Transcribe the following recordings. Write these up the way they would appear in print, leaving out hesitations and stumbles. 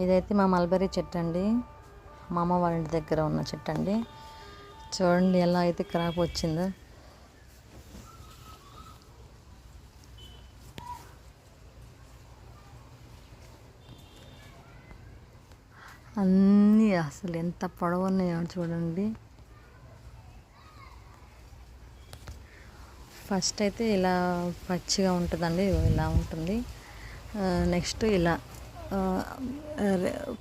ఇదైతే మా మల్బరీ చెట్టు అండి, మా అమ్మ వాళ్ళ ఇంటి దగ్గర ఉన్న చెట్టు అండి. చూడండి ఎలా అయితే క్రాప్ వచ్చిందో. అన్నీ అసలు ఎంత పొడవు ఉన్నాయో చూడండి. ఫస్ట్ అయితే ఇలా పచ్చిగా ఉంటుందండి, ఇలా ఉంటుంది. నెక్స్ట్ ఇలా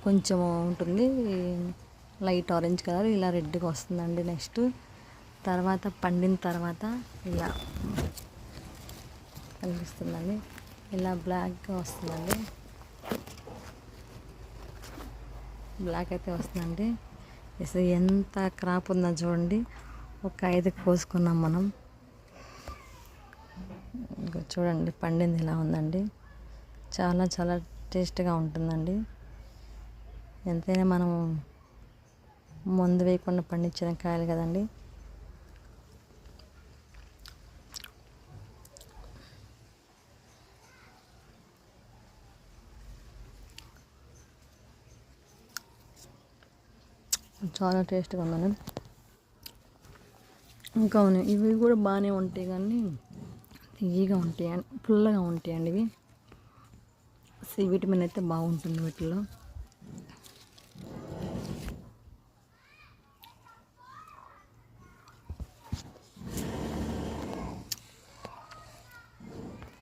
కొంచెం ఉంటుంది, లైట్ ఆరెంజ్ కలర్, ఇలా రెడ్గా వస్తుందండి. నెక్స్ట్ తర్వాత పండిన తర్వాత ఇలా కనిపిస్తుందండి, ఇలా బ్లాక్గా వస్తుందండి. బ్లాక్ అయితే వస్తుందండి. అసలు ఎంత క్రాప్ ఉందో చూడండి. ఒక 5 కోసుకున్నాం మనం. చూడండి పండింది ఇలా ఉందండి. చాలా చాలా టేస్ట్గా ఉంటుందండి. ఎంతైనా మనం మందు వేయకుండా పండించిన కాయలు కదండి. చాలా టేస్ట్గా ఉందండి. ఇంకా ఉన్నాయి, ఇవి కూడా బాగానే ఉంటాయి కానీ తీయగా ఉంటాయి, పుల్లగా ఉంటాయండి ఇవి. సి విటమిన్ అయితే బాగుంటుంది వీటిలో.